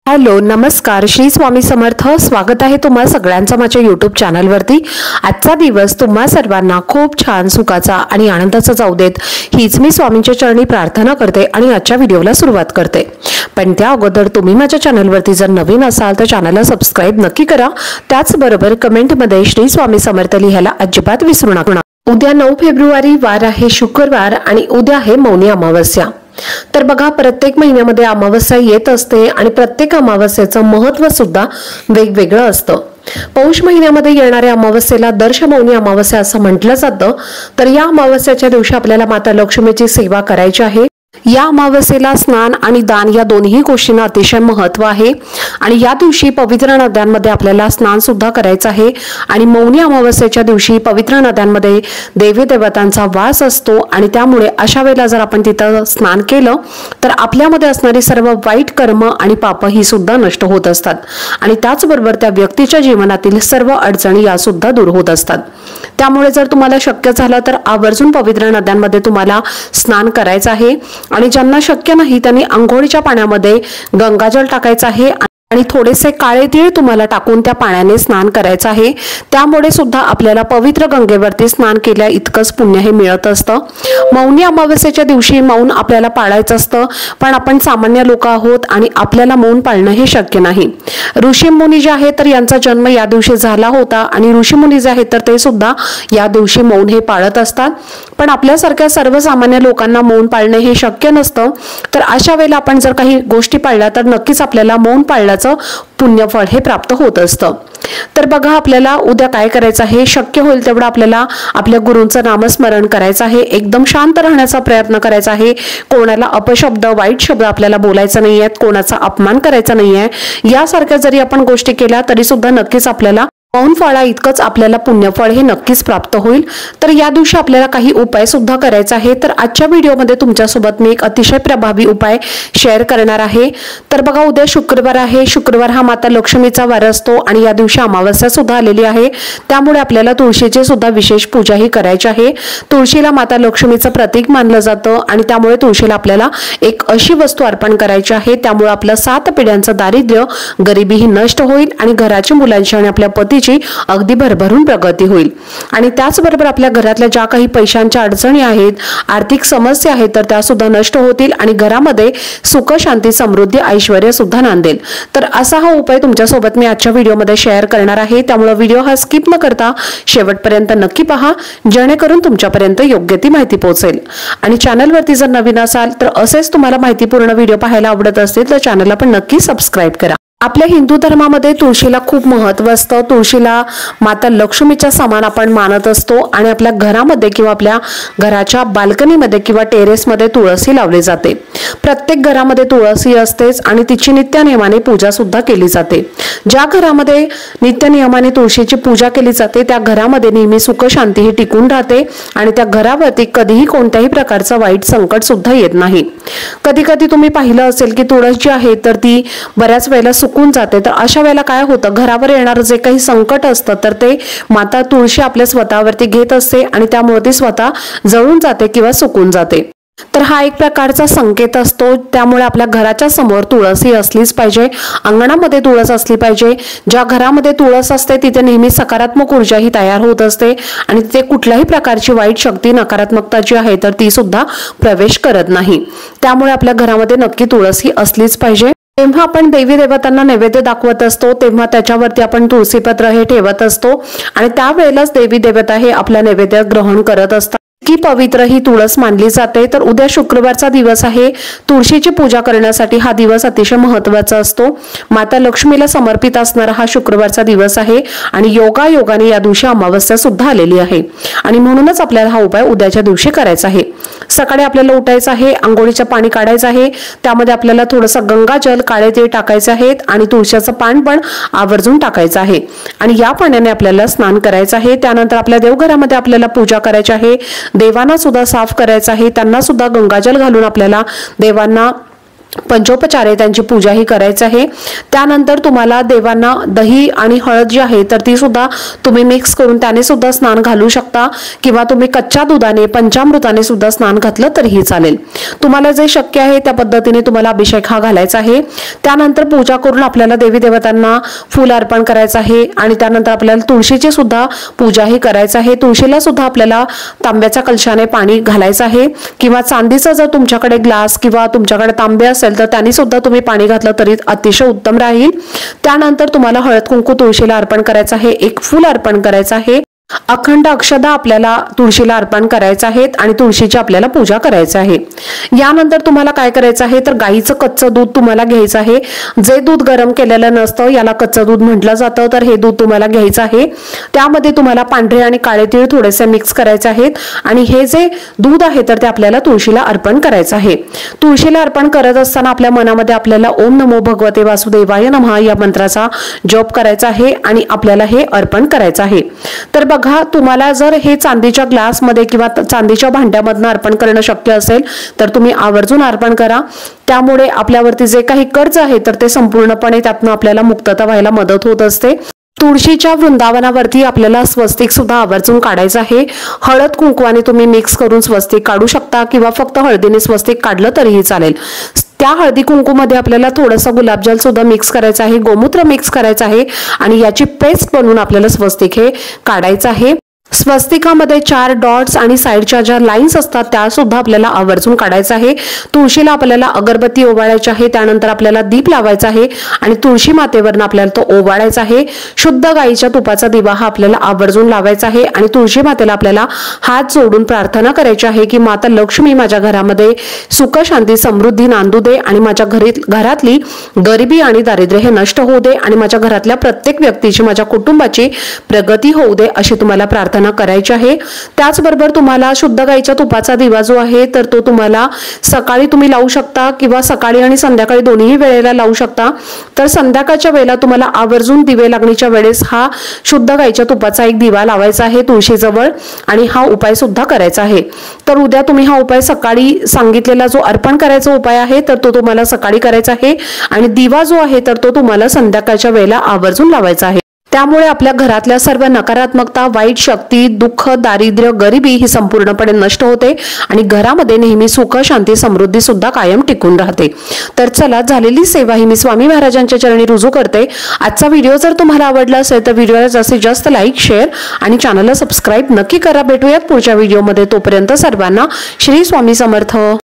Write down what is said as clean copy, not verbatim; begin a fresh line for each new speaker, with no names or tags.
Hello नमस्कार श्री स्वामी समर्थ। स्वागत आहे तुम्हा सगळ्यांचं माझ्या YouTube चॅनलवरती। आजचा दिवस तुम्हा सर्वांना खूप छान सुखाचा आणि आनंदाचा जाऊ देत हीच मी स्वामींच्या चरणी प्रार्थना करते आणि आजच्या व्हिडिओला सुरुवात करते। पण त्या अगोदर तुम्ही माझ्या चॅनलवरती जर नवीन असाल तर चॅनलला सबस्क्राइब नक्की करा। त्याचबरोबर कमेंटमध्ये श्री स्वामी समर्थ लिहायला अजिबात विसरू नका। उद्या 9 फेब्रुवारी वार आहे शुक्रवार आणि उद्या आहे मौनी अमावस्या। तर बघा प्रत्येक महिन्यामध्ये अमावस्या येत असते आणि प्रत्येक अमावस्येचं महत्त्व सुद्धा वेगवेगळं असतं। पौष महिन्यामध्ये येणाऱ्या अमावस्येला दर्श मौनी अमावस्या असं म्हटलं जातं। तर या अमावस्याच्या दिवशी आपल्याला माता लक्ष्मीची सेवा करायची आहे। या अमावस्येला स्नान आणि दान या दोन्ही गोष्टींना अतिशय महत्त्व आहे आणि या दिवशी पवित्र नद्यांमध्ये आपल्याला स्नान सुद्धा करायचं आहे। आणि मौनी अमावस्येच्या दिवशी पवित्र नद्यांमध्ये देवी देवतांचा वास असतो आणि त्यामुळे अशा वेळेला जर आपण तिथं स्नान केलं तर आपल्यामध्ये असणारी सर्व वाईट कर्म आणि पाप ही सुद्धा नष्ट होत असतात आणि त्याचबरोबर त्या व्यक्तीच्या जीवनातील सर्व अडचणी या सुद्धा दूर होत असतात। त्यामुळे जर तुम्हाला शक्य झालं तर आवर्जून पवित्र नद्यांमध्ये तुम्हाला स्नान करायचं आहे आणि ज्यांना शक्य नाही त्यांनी अंघोळीच्या पाण्यामध्ये गंगाजल टाकायचं आहे आणि थोडेसे काळे तीळ तुम्हाला टाकून त्या पाण्याने स्नान करायचं आहे। त्यामुळे सुद्धा आपल्याला पवित्र गंगेवरती स्नान केल्या इतकंच पुण्य हे मिळत असतं। मौनी अमावस्येच्या दिवशी मौन आपल्याला पाळायचं असतं, पण आपण सामान्य लोक आहोत आणि आपल्याला मौन पाळणं हे शक्य नाही। ऋषी मुनी जे आहेत तर यांचा जन्म या दिवशी झाला होता आणि ऋषी मुनी जे आहेत तर ते सुद्धा या दिवशी मौन हे पाळत असतात। पण आपल्यासारख्या सर्वसामान्य लोकांना मौन पाळणं हे शक्य नसतं। तर अशा वेळेला आपण जर काही गोष्टी पाळल्या तर नक्कीच आपल्याला मौन पाळण्याचं पुण्यफळ हे प्राप्त होत असतं। तर बघा आपल्याला उद्या काय करायचं आहे, शक्य होईल तेवढं आपल्याला आपल्या गुरूंचं नामस्मरण करायचं आहे। एकदम शांत राहण्याचा प्रयत्न करायचा आहे। कोणाला अपशब्द वाईट शब्द आपल्याला बोलायचा नाहीये, कोणाचा अपमान करायचा नाहीये। यासारख्या जरी आपण गोष्टी केल्या तरी सुद्धा नक्कीच आपल्याला मौन फळा इतकंच आपल्याला पुण्यफळ हे नक्कीच प्राप्त होईल। तर या दिवशी आपल्याला काही उपाय सुद्धा करायचा आहे। तर आजच्या व्हिडिओमध्ये तुमच्यासोबत मी एक अतिशय प्रभावी उपाय शेअर करणार आहे। तर बघा उद्या शुक्रवार आहे। शुक्रवार हा माता लक्ष्मीचा वार असतो आणि या दिवशी अमावस्या सुद्धा आलेली आहे। त्यामुळे आपल्याला तुळशीची सुद्धा विशेष पूजा ही करायची आहे। तुळशीला माता लक्ष्मीचं प्रतीक मानलं जातं आणि त्यामुळे तुळशीला आपल्याला एक अशी वस्तू अर्पण करायची आहे त्यामुळे आपलं 7 पिढ्यांचं दारिद्र्य गरिबी ही नष्ट होईल आणि घराची मुलांची आणि आपल्या पती अगदी भरभरून प्रगती होईल। आणि त्याचबरोबर आपल्या घरातल्या ज्या काही पैशांच्या अडचणी आहेत, आर्थिक समस्या आहेत तर त्या सुद्धा नष्ट होतील आणि घरामध्ये सुख शांती समृद्धी ऐश्वर्य सुद्धा नांदेल। तर असा हा उपाय तुमच्यासोबत मी आजच्या व्हिडिओमध्ये शेअर करणार आहे। त्यामुळे व्हिडिओ हा स्किप न करता शेवटपर्यंत नक्की पहा जेणेकरून तुमच्यापर्यंत योग्य ती माहिती पोहोचेल। आणि चॅनलवरती जर नवीन असाल तर असेच तुम्हाला माहितीपूर्ण व्हिडिओ पाहायला आवडत असतील तर चॅनलला पण नक्की सबस्क्राइब करा। आपल्या हिंदू धर्मामध्ये तुळशीला खूप महत्त्व असतं। तुळशीला माता लक्ष्मीच्या समान आपण मानत असतो आणि आपल्या घरामध्ये किंवा आपल्या घराच्या बाल्कनीमध्ये किंवा टेरेसमध्ये तुळशी लावली जाते। प्रत्येक घरामध्ये तुळशी असतेच आणि तिची नित्यनियमाने पूजा सुद्धा केली जाते। ज्या घरामध्ये नित्यनियमाने तुळशीची पूजा केली जाते त्या घरामध्ये नेहमी सुख शांती ही टिकून राहते आणि त्या घरावरती कधीही कोणत्याही प्रकारचं वाईट संकट सुद्धा येत नाही। कधी कधी तुम्ही पाहिलं असेल की तुळस जी आहे तर ती बऱ्याच वेळेला सुकून जाते। तर अशा वेळेला काय होतं, घरावर येणारं जे काही संकट असतं तर ते माता तुळशी आपल्या स्वतःवरती घेत असते आणि त्यामुळे ती स्वतः जळून जाते किंवा सुकून जाते। तर हा एक प्रकारचा संकेत असतो। त्यामुळे आपल्या घराच्या समोर तुळस ही असलीच पाहिजे, अंगणामध्ये तुळस असली पाहिजे। ज्या घरामध्ये तुळस असते तिथे नेहमी सकारात्मक ऊर्जा ही तयार होत असते आणि तिथे कुठल्याही प्रकारची वाईट शक्ती नकारात्मकता जी आहे तर ती सुद्धा प्रवेश करत नाही। त्यामुळे आपल्या घरामध्ये नक्की तुळस ही असलीच पाहिजे। तेव्हा आपण देवी देवतांना नैवेद्य दाखवत असतो तेव्हा त्याच्यावरती आपण तुळशीपत्र हे ठेवत असतो आणि त्यावेळेलाच देवी देवता हे आपला नैवेद्य ग्रहण करत असतात। की पवित्र ही तुळस मानली जाते। तर उद्या शुक्रवारचा दिवस आहे। तुळशीची पूजा करण्यासाठी हा दिवस अतिशय महत्त्वाचा असतो। माता लक्ष्मीला समर्पित असणारा हा शुक्रवारचा दिवस आहे आणि योगायोगाने या दिवशी अमावस्या सुद्धा आलेली आहे आणि म्हणूनच आपल्याला हा उपाय उद्याच्या दिवशी करायचा आहे। सकाळी आपल्याला उठायचं आहे, अंघोळीचं पाणी काढायचं आहे, त्यामध्ये आपल्याला थोडंसं गंगाजल काळे तीळ टाकायचे आहेत आणि तुळशीचं पान पण आवर्जून टाकायचं आहे आणि या पाण्याने आपल्याला स्नान करायचं आहे। त्यानंतर आपल्या देवघरामध्ये आपल्याला पूजा करायची आहे, देवांना सुद्धा साफ करायचं आहे, त्यांना सुद्धा गंगाजल घालून आपल्याला देवांना पंचोपचार आहे त्यांची पूजा ही करायची आहे। त्यानंतर तुम्हाला देवांना दही आणि हळद जी आहे तर ती सुद्धा तुम्ही मिक्स करून त्याने सुद्धा स्नान घालू शकता, किंवा तुम्ही कच्च्या दुधाने पंचामृताने सुद्धा स्नान घातलं तरीही चालेल। तुम्हाला जे शक्य आहे त्या पद्धतीने तुम्हाला अभिषेक हा घालायचा आहे। त्यानंतर पूजा करून आपल्याला देवी देवतांना फूल अर्पण करायचं आहे आणि त्यानंतर आपल्याला तुळशीची सुद्धा पूजा ही करायची आहे। तुळशीला सुद्धा आपल्याला तांब्याच्या कलशाने पाणी घालायचं आहे, किंवा चांदीचा जर तुमच्याकडे ग्लास किंवा तुमच्याकडे तांबे असेल तर त्यांनी सुद्धा तुम्ही पाणी घातलं तरी अतिशय उत्तम राहील। त्यानंतर तुम्हाला हळद कुंकू तुळशीला अर्पण करायचं आहे, एक फूल अर्पण करायचं आहे, अखंड अक्षदा आपल्याला तुळशीला अर्पण करायचं आहे आणि तुळशीची आपल्याला पूजा करायची आहे। यानंतर तुम्हाला काय करायचं आहे तर गाईचं कच्चं दूध तुम्हाला घ्यायचं आहे। जे दूध गरम केलेलं नसतं याला कच्चं दूध म्हटलं जातं, तर हे दूध तुम्हाला घ्यायचं आहे। त्यामध्ये तुम्हाला पांढरे आणि काळे तीळ थोडेसे मिक्स करायचे आहेत आणि हे जे दूध आहे तर ते आपल्याला तुळशीला अर्पण करायचं आहे। तुळशीला अर्पण करत असताना आपल्या मनामध्ये आपल्याला ओम नमो भगवते वासुदेवाय नमः या मंत्राचा जप करायचा आहे आणि आपल्याला हे अर्पण करायचं आहे। तर बघा, तुम्हाला जर हे चांदीच्या ग्लासमध्ये किंवा चांदीच्या भांड्यामधून अर्पण करणं शक्य असेल तर तुम्ही आवर्जून अर्पण करा। त्यामुळे आपल्यावरती जे काही कर्ज आहे तर ते संपूर्णपणे त्यातून आपल्याला मुक्तता व्हायला मदत होत असते। तुळशीच्या वृंदावनावरती आपल्याला स्वस्तिक सुद्धा आवर्जून काढायचं आहे। हळद कुंकवाने तुम्ही मिक्स करून स्वस्तिक काढू शकता, किंवा फक्त हळदीने स्वस्तिक काढलं तरीही चालेल। त्या हळदी कुंकूमध्ये आपल्याला थोडंसं गुलाबजल सुद्धा मिक्स करायचं आहे, गोमूत्र मिक्स करायचं आहे आणि याची पेस्ट बनवून आपल्याला स्वस्तिक हे काढायचं आहे। स्वस्तिकामध्ये 4 डॉट्स आणि साइडच्या ज्या लाईन्स असतात त्या सुद्धा आपल्याला आवर्जून काढायचं आहे। तुळशीला आपल्याला अगरबत्ती ओवाळायची आहे, त्यानंतर आपल्याला दीप लावायचा आहे आणि तुळशी मातेवरनं आपल्याला तो ओवाळायचा आहे। शुद्ध गाईच्या तुपाचा दिवा हा आपल्याला आवर्जून लावायचा आहे आणि तुळशी मातेला आपल्याला हात जोडून प्रार्थना करायची आहे की माता लक्ष्मी माझ्या घरामध्ये सुख शांती समृद्धी नांदू दे आणि माझ्या घरातली गरिबी आणि दारिद्र्य हे नष्ट होऊ दे आणि माझ्या घरातल्या प्रत्येक व्यक्तीची, माझ्या कुटुंबाची प्रगती होऊ दे अशी तुम्हाला प्रार्थना करायची आहे। त्याचबरोबर तुम्हाला शुद्ध गाईच्या तुपाचा दिवा जो आहे तर तो तुम्हाला सकाळी तुम्ही लावू शकता किंवा सकाळी आणि संध्याकाळी दोन्ही वेळेला लावू शकता। तर संध्याकाळच्या वेळेला तुम्हाला आवर्जून दिवे लागणीच्या वेळेस हा शुद्ध गाईच्या तुपाचा एक दिवा लावायचा आहे तुळशीजवळ आणि हा उपाय सुद्धा करायचा आहे। तर उद्या तुम्ही हा उपाय सकाळी सांगितलेला जो अर्पण करायचा उपाय आहे तर तो तुम्हाला सकाळी करायचा आहे आणि दिवा जो आहे तर तो तुम्हाला संध्याकाळच्या वेळेला आवर्जून लावायचा आहे। त्यामुळे आपल्या घरातल्या सर्व नकारात्मकता, वाईट शक्ती, दुःख, दारिद्र्य, गरिबी ही संपूर्णपणे नष्ट होते आणि घरामध्ये नेहमी सुख शांती समृद्धी सुद्धा कायम टिकून राहते। तर चला, झालेली सेवा ही मी स्वामी महाराजांच्या चरणी रुजू करते। आजचा व्हिडिओ जर तुम्हाला आवडला असेल तर व्हिडिओला जास्तीत जास्त लाईक, शेअर आणि चॅनलला सबस्क्राईब नक्की करा। भेटूयात पुढच्या व्हिडिओमध्ये, तोपर्यंत सर्वांना श्री स्वामी समर्थ।